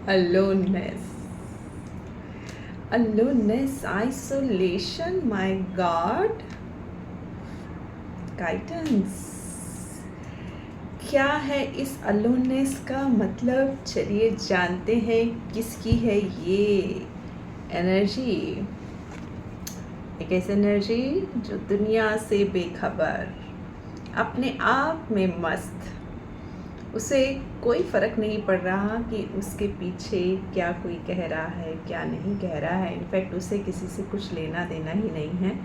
Aloneness. Aloneness, isolation, my God. Guidance. क्या है इस अलोननेस का मतलब? चलिए जानते हैं किसकी है ये एनर्जी। एक ऐसी एनर्जी जो दुनिया से बेखबर, अपने आप में मस्त, उसे कोई फ़र्क नहीं पड़ रहा कि उसके पीछे क्या कोई कह रहा है, क्या नहीं कह रहा है। इनफैक्ट उसे किसी से कुछ लेना देना ही नहीं है।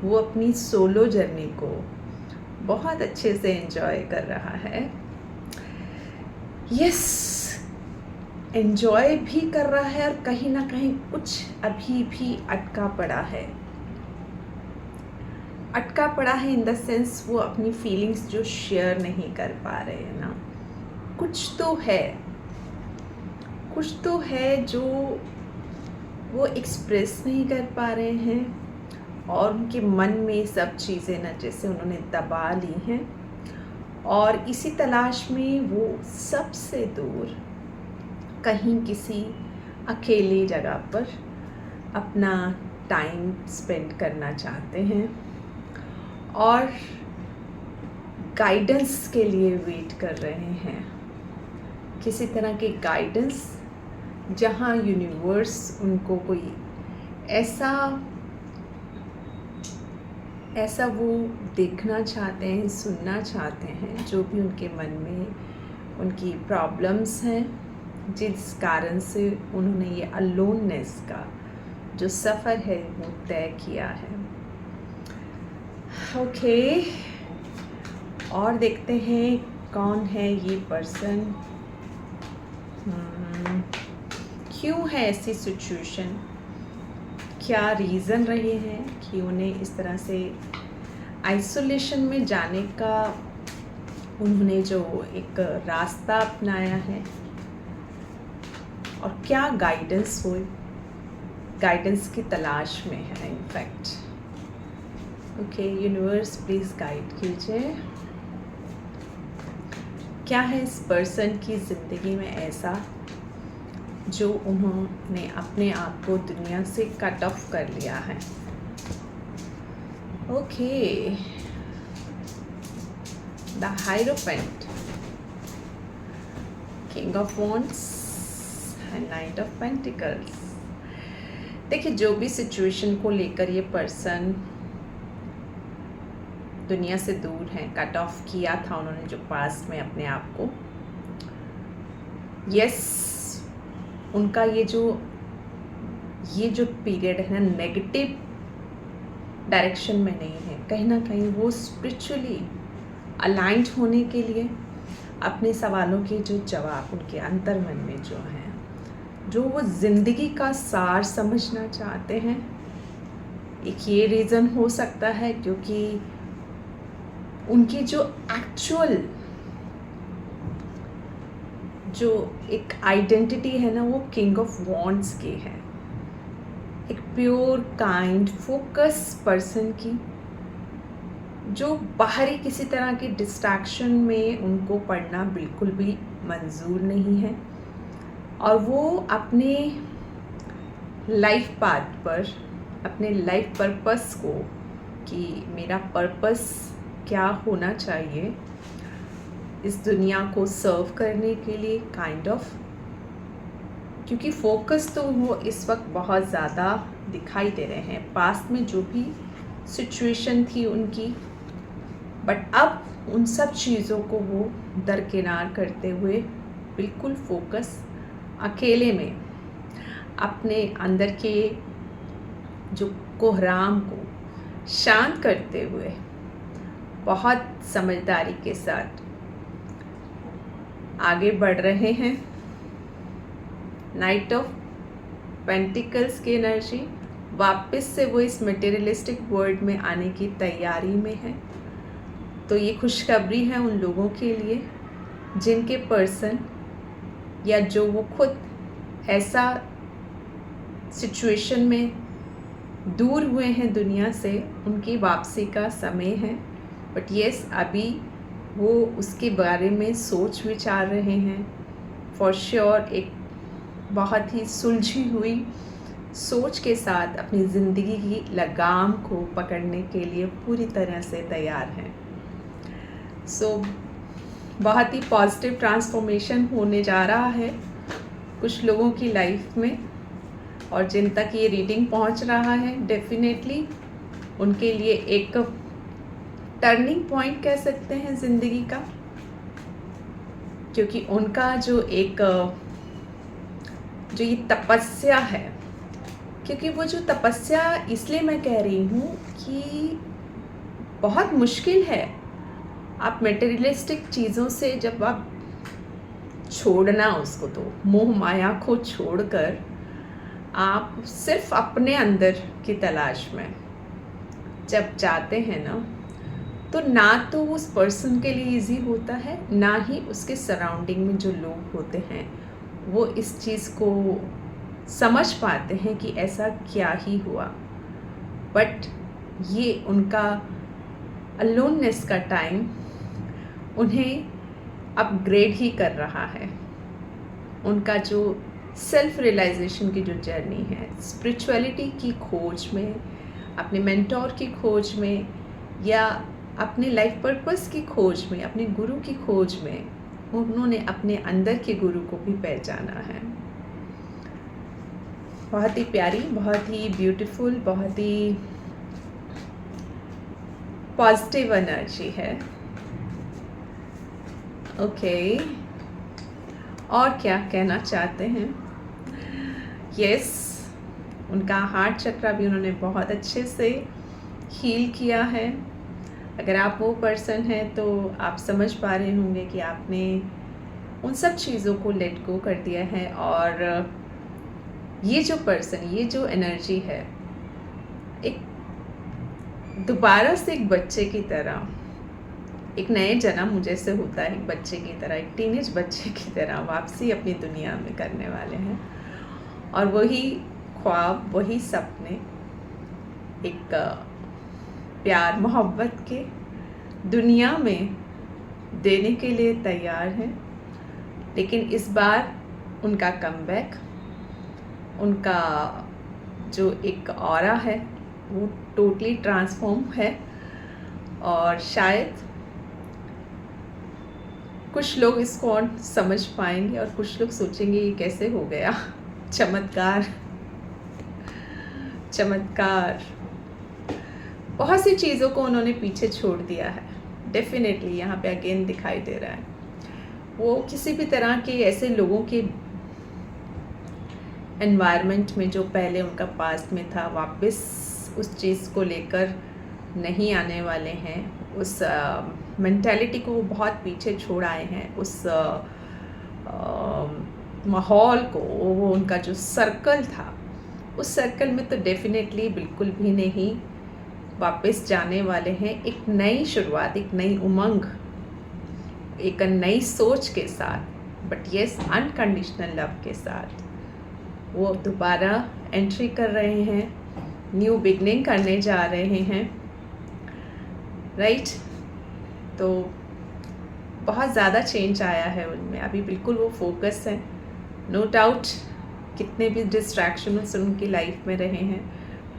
वो अपनी सोलो जर्नी को बहुत अच्छे से एंजॉय कर रहा है। यस, एंजॉय भी कर रहा है और कहीं ना कहीं कुछ अभी भी अटका पड़ा है। अटका पड़ा है इन द सेंस वो अपनी फीलिंग्स जो शेयर नहीं कर पा रहे हैं ना। कुछ तो है जो वो एक्सप्रेस नहीं कर पा रहे हैं और उनके मन में सब चीज़ें ना जैसे उन्होंने दबा ली हैं और इसी तलाश में वो सबसे दूर कहीं किसी अकेली जगह पर अपना टाइम स्पेंड करना चाहते हैं और गाइडेंस के लिए वेट कर रहे हैं। किसी तरह के गाइडेंस जहाँ यूनिवर्स उनको कोई ऐसा वो देखना चाहते हैं, सुनना चाहते हैं, जो भी उनके मन में उनकी प्रॉब्लम्स हैं, जिस कारण से उन्होंने ये अलोननेस का जो सफ़र है वो तय किया है। ओके, और देखते हैं कौन है ये पर्सन, क्यों है ऐसी सिचुएशन, क्या रीज़न रहे हैं कि उन्हें इस तरह से आइसोलेशन में जाने का उन्होंने जो एक रास्ता अपनाया है और क्या गाइडेंस की तलाश में है। In fact okay, universe please guide कीजिए, क्या है इस पर्सन की ज़िंदगी में ऐसा जो उन्होंने अपने आप को दुनिया से कट ऑफ कर लिया है। Okay, the hierophant, king of wands and night of pentacles. देखिए, जो भी सिचुएशन को लेकर ये पर्सन दुनिया से दूर हैं, कट ऑफ किया था उन्होंने जो पास्ट में अपने आप को, यस, उनका ये जो पीरियड है ना, नेगेटिव डायरेक्शन में नहीं है। कहीं ना कहीं वो स्पिरिचुअली अलाइंड होने के लिए अपने सवालों के जो जवाब उनके अंतर्मन में जो हैं, जो वो ज़िंदगी का सार समझना चाहते हैं। एक ये रीज़न हो सकता है क्योंकि उनकी जो एक्चुअल जो एक आइडेंटिटी है ना, वो किंग ऑफ वॉन्ड्स की है। एक प्योर काइंड फोकस पर्सन की, जो बाहरी किसी तरह की डिस्ट्रैक्शन में उनको पड़ना बिल्कुल भी मंजूर नहीं है और वो अपने लाइफ पाथ पर, अपने लाइफ पर्पस को, कि मेरा पर्पस क्या होना चाहिए इस दुनिया को सर्व करने के लिए, काइंड ऑफ, क्योंकि फोकस तो वो इस वक्त बहुत ज़्यादा दिखाई दे रहे हैं पास्ट में जो भी सिचुएशन थी उनकी, बट अब उन सब चीज़ों को वो दरकिनार करते हुए बिल्कुल फोकस अकेले में अपने अंदर के जो कोहराम को शांत करते हुए बहुत समझदारी के साथ आगे बढ़ रहे हैं। नाइट ऑफ पेंटिकल्स की एनर्जी, वापस से वो इस मटेरियलिस्टिक वर्ल्ड में आने की तैयारी में है। तो ये खुशखबरी है उन लोगों के लिए जिनके पर्सन या जो वो खुद ऐसा सिचुएशन में दूर हुए हैं दुनिया से, उनकी वापसी का समय है। बट येस, अभी वो उसके बारे में सोच विचार रहे हैं। फॉर श्योर एक बहुत ही सुलझी हुई सोच के साथ अपनी ज़िंदगी की लगाम को पकड़ने के लिए पूरी तरह से तैयार हैं। सो बहुत ही पॉजिटिव ट्रांसफॉर्मेशन होने जा रहा है कुछ लोगों की लाइफ में, और जिन तक ये रीडिंग पहुंच रहा है डेफिनेटली उनके लिए एक टर्निंग पॉइंट कह सकते हैं ज़िंदगी का, क्योंकि उनका जो ये तपस्या है, क्योंकि वो जो तपस्या इसलिए मैं कह रही हूँ कि बहुत मुश्किल है आप मटेरियलिस्टिक चीज़ों से जब आप छोड़ना उसको, तो मोह माया को छोड़कर आप सिर्फ अपने अंदर की तलाश में जब जाते हैं ना, तो ना तो उस पर्सन के लिए इजी होता है, ना ही उसके सराउंडिंग में जो लोग होते हैं वो इस चीज़ को समझ पाते हैं कि ऐसा क्या ही हुआ। बट ये उनका अलोननेस का टाइम उन्हें अपग्रेड ही कर रहा है। उनका जो सेल्फ रियलाइजेशन की जो जर्नी है, स्पिरिचुअलिटी की खोज में, अपने मेंटोर की खोज में, या अपने लाइफ पर्पस की खोज में, अपने गुरु की खोज में, उन्होंने अपने अंदर के गुरु को भी पहचाना है। बहुत ही प्यारी, बहुत ही ब्यूटीफुल, बहुत ही पॉजिटिव एनर्जी है। ओके, और क्या कहना चाहते हैं? यस, उनका हार्ट चक्रा भी उन्होंने बहुत अच्छे से हील किया है। अगर आप वो पर्सन हैं तो आप समझ पा रहे होंगे कि आपने उन सब चीज़ों को लेट गो कर दिया है, और ये जो पर्सन, ये जो एनर्जी है, एक दोबारा से एक बच्चे की तरह, एक नए जन्म जैसे होता है, एक बच्चे की तरह, एक टीनेज बच्चे की तरह वापसी अपनी दुनिया में करने वाले हैं। और वही ख्वाब, वही सपने एक प्यार मोहब्बत के दुनिया में देने के लिए तैयार हैं। लेकिन इस बार उनका कमबैक, उनका जो एक ऑरा है वो टोटली ट्रांसफॉर्म है। और शायद कुछ लोग इसको और समझ पाएंगे और कुछ लोग सोचेंगे ये कैसे हो गया। चमत्कार, चमत्कार। बहुत सी चीज़ों को उन्होंने पीछे छोड़ दिया है। डेफिनेटली यहाँ पे अगेन दिखाई दे रहा है वो किसी भी तरह के ऐसे लोगों के एनवायरनमेंट में जो पहले उनका पास्ट में था, वापस उस चीज़ को लेकर नहीं आने वाले हैं। उस मेंटालिटी को वो बहुत पीछे छोड़ आए हैं। उस माहौल को, वो उनका जो सर्कल था, उस सर्कल में तो डेफिनेटली बिल्कुल भी नहीं वापस जाने वाले हैं। एक नई शुरुआत, एक नई उमंग, एक नई सोच के साथ, बट यस अनकंडीशनल लव के साथ वो दोबारा एंट्री कर रहे हैं, न्यू बिगनिंग करने जा रहे हैं, राइट। तो बहुत ज़्यादा चेंज आया है उनमें, अभी बिल्कुल वो फोकस है। नो डाउट कितने भी डिस्ट्रैक्शंस उनकी लाइफ में रहे हैं,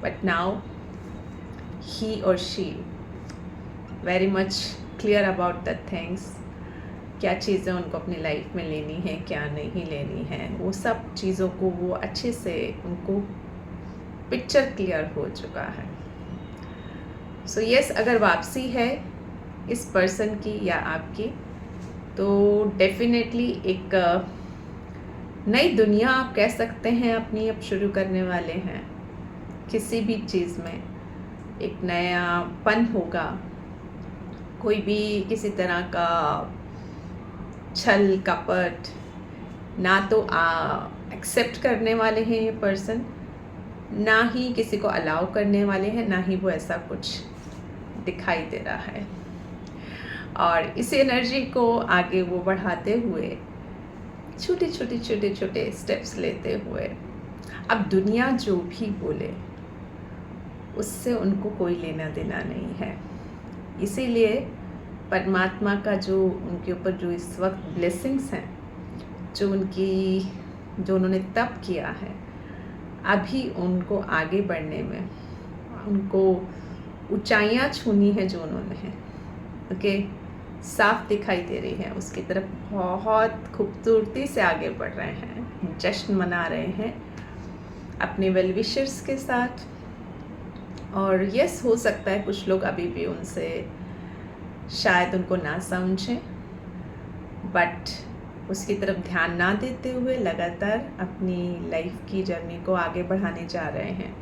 बट नाउ ही और she very much clear about the things, क्या चीज़ें उनको अपनी लाइफ में लेनी है, क्या नहीं लेनी है, वो सब चीज़ों को वो अच्छे से, उनको पिक्चर क्लियर हो चुका है। सो यस, अगर वापसी है इस पर्सन की या आपकी, तो डेफिनेटली एक नई दुनिया आप कह सकते हैं अपनी अब शुरू करने वाले हैं। किसी भी चीज़ में एक नयापन होगा, कोई भी किसी तरह का छल कपट ना तो एक्सेप्ट करने वाले हैं ये पर्सन, ना ही किसी को अलाउ करने वाले हैं, ना ही वो ऐसा कुछ दिखाई दे रहा है। और इस एनर्जी को आगे वो बढ़ाते हुए छोटे छोटे छोटे छोटे स्टेप्स लेते हुए, अब दुनिया जो भी बोले उससे उनको कोई लेना देना नहीं है। इसीलिए परमात्मा का जो उनके ऊपर जो इस वक्त ब्लेसिंग्स हैं, जो उनकी जो उन्होंने तब किया है, अभी उनको आगे बढ़ने में, उनको ऊंचाइयां छूनी है जो उन्होंने है, ओके, साफ दिखाई दे रही है, उसकी तरफ बहुत खूबसूरती से आगे बढ़ रहे हैं, जश्न मना रहे हैं अपने वेल विशर्स के साथ। और यस, हो सकता है कुछ लोग अभी भी उनसे शायद उनको ना समझें, बट उसकी तरफ ध्यान ना देते हुए लगातार अपनी लाइफ की जर्नी को आगे बढ़ाने जा रहे हैं।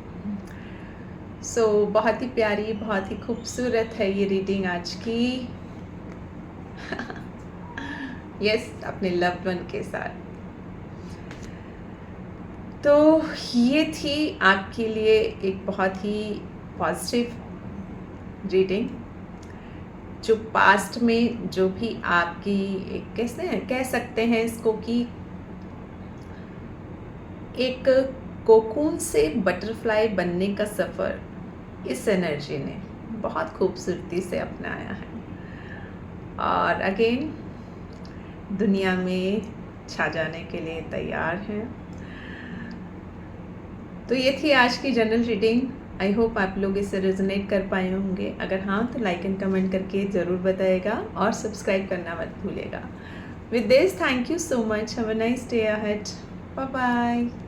सो बहुत ही प्यारी, बहुत ही खूबसूरत है ये रीडिंग आज की। यस, अपने लव्ड वन के साथ। तो ये थी आपके लिए एक बहुत ही पॉजिटिव रीडिंग, जो पास्ट में जो भी आपकी कैसे कह सकते हैं इसको कि एक कोकून से बटरफ्लाई बनने का सफ़र इस एनर्जी ने बहुत खूबसूरती से अपनाया है और अगेन दुनिया में छा जाने के लिए तैयार हैं। तो ये थी आज की जनरल रीडिंग। आई होप आप लोग इससे रेजोनेट कर पाए होंगे। अगर हाँ तो लाइक एंड कमेंट करके ज़रूर बताइएगा और सब्सक्राइब करना मत भूलिएगा। With this, thank you so much. Have a nice day ahead. Bye bye.